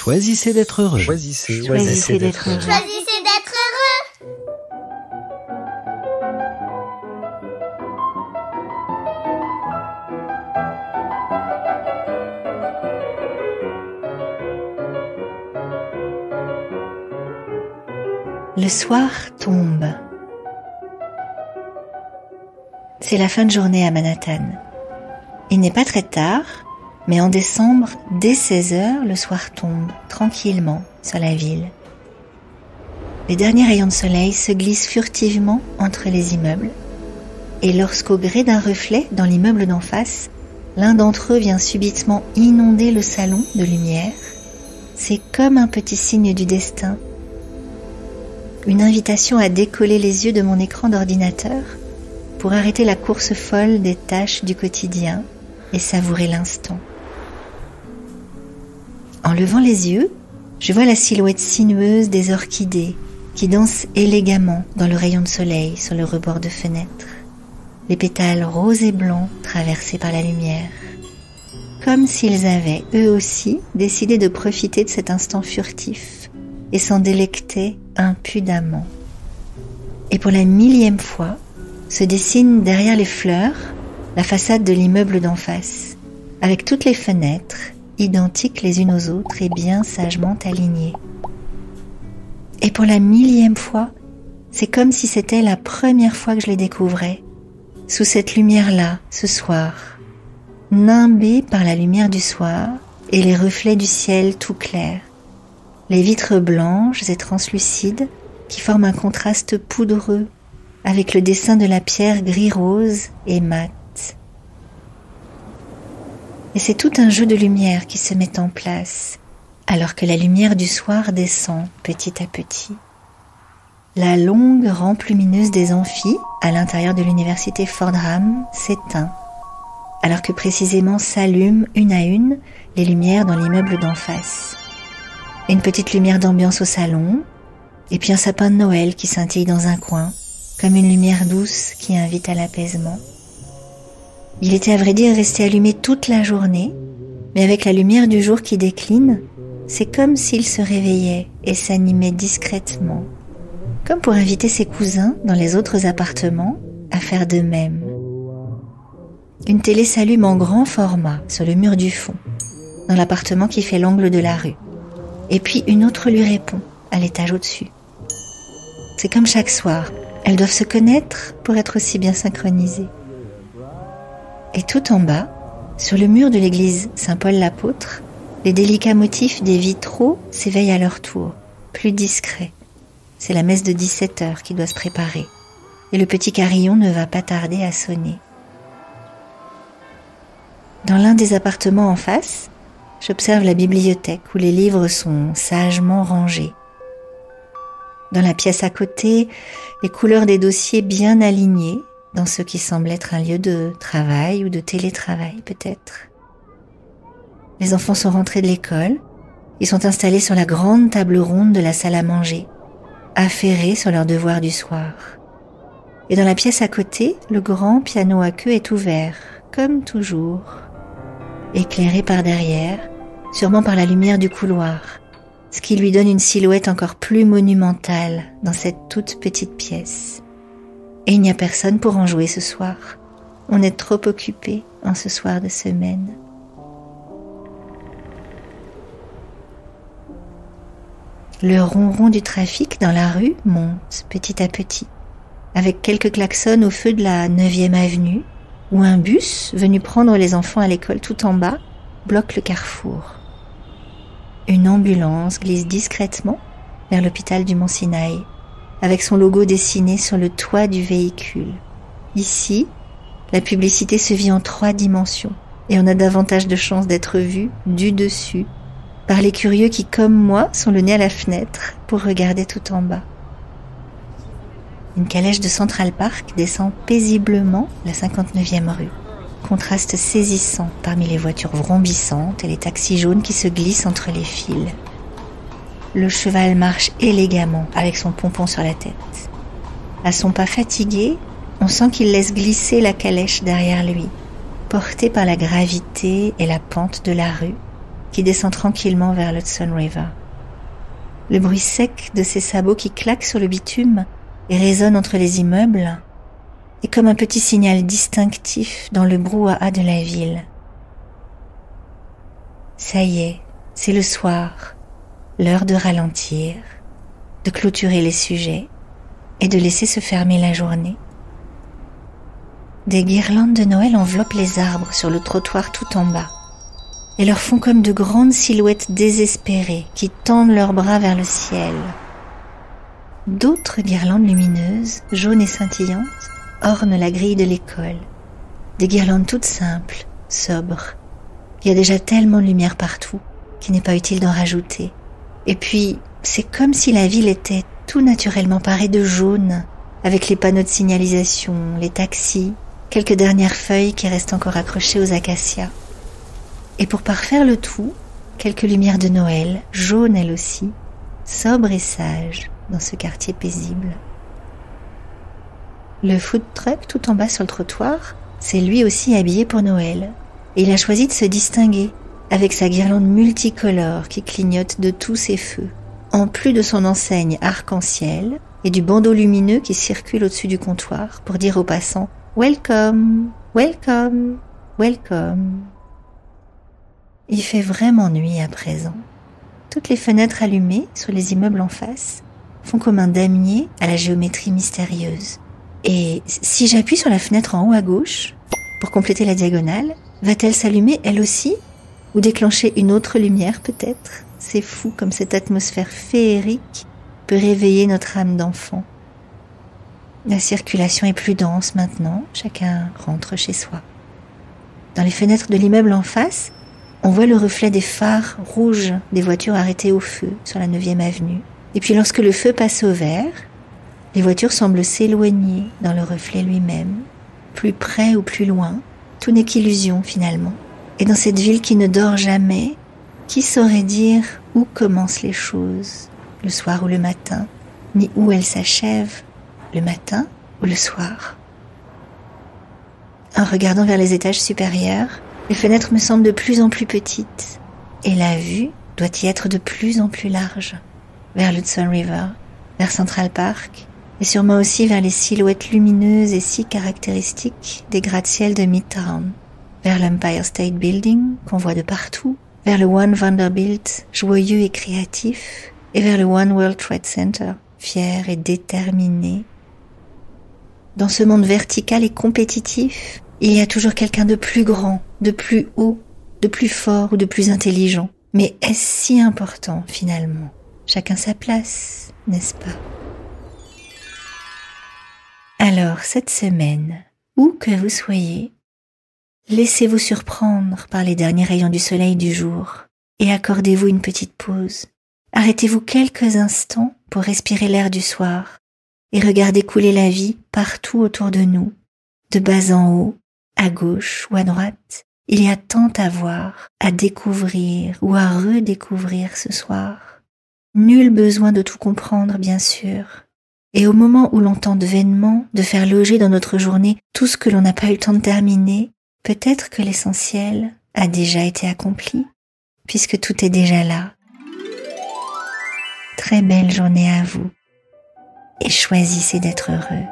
Choisissez d'être heureux. Choisissez d'être heureux. Choisissez d'être heureux. Le soir tombe. C'est la fin de journée à Manhattan. Il n'est pas très tard, mais en décembre, dès 16h, le soir tombe, tranquillement, sur la ville. Les derniers rayons de soleil se glissent furtivement entre les immeubles, et lorsqu'au gré d'un reflet dans l'immeuble d'en face, l'un d'entre eux vient subitement inonder le salon de lumière, c'est comme un petit signe du destin. Une invitation à décoller les yeux de mon écran d'ordinateur pour arrêter la course folle des tâches du quotidien et savourer l'instant. En levant les yeux, je vois la silhouette sinueuse des orchidées qui dansent élégamment dans le rayon de soleil sur le rebord de fenêtre, les pétales roses et blancs traversés par la lumière, comme s'ils avaient, eux aussi, décidé de profiter de cet instant furtif et s'en délectaient impudemment. Et pour la 1000e fois, se dessine derrière les fleurs la façade de l'immeuble d'en face, avec toutes les fenêtres, identiques les unes aux autres et bien sagement alignées. Et pour la 1000e fois, c'est comme si c'était la première fois que je les découvrais, sous cette lumière-là, ce soir, nimbée par la lumière du soir et les reflets du ciel tout clair, les vitres blanches et translucides qui forment un contraste poudreux avec le dessin de la pierre gris-rose et mat. Et c'est tout un jeu de lumière qui se met en place, alors que la lumière du soir descend petit à petit. La longue rampe lumineuse des amphis, à l'intérieur de l'université Fordham, s'éteint, alors que précisément s'allument une à une les lumières dans l'immeuble d'en face. Une petite lumière d'ambiance au salon, et puis un sapin de Noël qui scintille dans un coin, comme une lumière douce qui invite à l'apaisement. Il était à vrai dire resté allumé toute la journée, mais avec la lumière du jour qui décline, c'est comme s'il se réveillait et s'animait discrètement, comme pour inviter ses cousins dans les autres appartements à faire de même. Une télé s'allume en grand format sur le mur du fond, dans l'appartement qui fait l'angle de la rue. Et puis une autre lui répond, à l'étage au-dessus. C'est comme chaque soir, elles doivent se connaître pour être aussi bien synchronisées. Et tout en bas, sur le mur de l'église Saint-Paul-l'Apôtre, les délicats motifs des vitraux s'éveillent à leur tour, plus discrets. C'est la messe de 17h qui doit se préparer, et le petit carillon ne va pas tarder à sonner. Dans l'un des appartements en face, j'observe la bibliothèque où les livres sont sagement rangés. Dans la pièce à côté, les couleurs des dossiers bien alignées dans ce qui semble être un lieu de travail ou de télétravail peut-être. Les enfants sont rentrés de l'école, ils sont installés sur la grande table ronde de la salle à manger, affairés sur leurs devoirs du soir. Et dans la pièce à côté, le grand piano à queue est ouvert, comme toujours, éclairé par derrière, sûrement par la lumière du couloir, ce qui lui donne une silhouette encore plus monumentale dans cette toute petite pièce. Et il n'y a personne pour en jouer ce soir. On est trop occupés en ce soir de semaine. Le ronron du trafic dans la rue monte petit à petit, avec quelques klaxons au feu de la 9e avenue, où un bus, venu prendre les enfants à l'école tout en bas, bloque le carrefour. Une ambulance glisse discrètement vers l'hôpital du Mont-Sinaï, avec son logo dessiné sur le toit du véhicule. Ici, la publicité se vit en 3 dimensions, et on a davantage de chances d'être vu du dessus, par les curieux qui, comme moi, sont le nez à la fenêtre pour regarder tout en bas. Une calèche de Central Park descend paisiblement la 59e rue. Contraste saisissant parmi les voitures vrombissantes et les taxis jaunes qui se glissent entre les fils. Le cheval marche élégamment avec son pompon sur la tête. À son pas fatigué, on sent qu'il laisse glisser la calèche derrière lui, porté par la gravité et la pente de la rue, qui descend tranquillement vers l'Hudson River. Le bruit sec de ses sabots qui claquent sur le bitume et résonne entre les immeubles est comme un petit signal distinctif dans le brouhaha de la ville. Ça y est, c'est le soir, l'heure de ralentir, de clôturer les sujets et de laisser se fermer la journée. Des guirlandes de Noël enveloppent les arbres sur le trottoir tout en bas et leur font comme de grandes silhouettes désespérées qui tendent leurs bras vers le ciel. D'autres guirlandes lumineuses, jaunes et scintillantes, ornent la grille de l'école. Des guirlandes toutes simples, sobres. Il y a déjà tellement de lumière partout qu'il n'est pas utile d'en rajouter. Et puis, c'est comme si la ville était tout naturellement parée de jaune, avec les panneaux de signalisation, les taxis, quelques dernières feuilles qui restent encore accrochées aux acacias. Et pour parfaire le tout, quelques lumières de Noël, jaunes elles aussi, sobres et sages dans ce quartier paisible. Le food truck tout en bas sur le trottoir, c'est lui aussi habillé pour Noël. Et il a choisi de se distinguer avec sa guirlande multicolore qui clignote de tous ses feux, en plus de son enseigne arc-en-ciel et du bandeau lumineux qui circule au-dessus du comptoir pour dire aux passants « Welcome, welcome, welcome ». Il fait vraiment nuit à présent. Toutes les fenêtres allumées sur les immeubles en face font comme un damier à la géométrie mystérieuse. Et si j'appuie sur la fenêtre en haut à gauche, pour compléter la diagonale, va-t-elle s'allumer elle aussi? Ou déclencher une autre lumière peut-être? C'est fou comme cette atmosphère féerique peut réveiller notre âme d'enfant. La circulation est plus dense maintenant, chacun rentre chez soi. Dans les fenêtres de l'immeuble en face, on voit le reflet des phares rouges des voitures arrêtées au feu sur la 9e avenue. Et puis lorsque le feu passe au vert, les voitures semblent s'éloigner dans le reflet lui-même, plus près ou plus loin, tout n'est qu'illusion finalement. Et dans cette ville qui ne dort jamais, qui saurait dire où commencent les choses, le soir ou le matin, ni où elles s'achèvent, le matin ou le soir? En regardant vers les étages supérieurs, les fenêtres me semblent de plus en plus petites, et la vue doit y être de plus en plus large, vers l'Hudson River, vers Central Park, et sûrement aussi vers les silhouettes lumineuses et si caractéristiques des gratte-ciel de Midtown, vers l'Empire State Building qu'on voit de partout, vers le One Vanderbilt joyeux et créatif, et vers le One World Trade Center, fier et déterminé. Dans ce monde vertical et compétitif, il y a toujours quelqu'un de plus grand, de plus haut, de plus fort ou de plus intelligent. Mais est-ce si important finalement? Chacun sa place, n'est-ce pas? Alors, cette semaine, où que vous soyez, laissez-vous surprendre par les derniers rayons du soleil du jour et accordez-vous une petite pause. Arrêtez-vous quelques instants pour respirer l'air du soir et regardez couler la vie partout autour de nous, de bas en haut, à gauche ou à droite. Il y a tant à voir, à découvrir ou à redécouvrir ce soir. Nul besoin de tout comprendre, bien sûr. Et au moment où l'on tente vainement de faire loger dans notre journée tout ce que l'on n'a pas eu le temps de terminer, peut-être que l'essentiel a déjà été accompli, puisque tout est déjà là. Très belle journée à vous, et choisissez d'être heureux.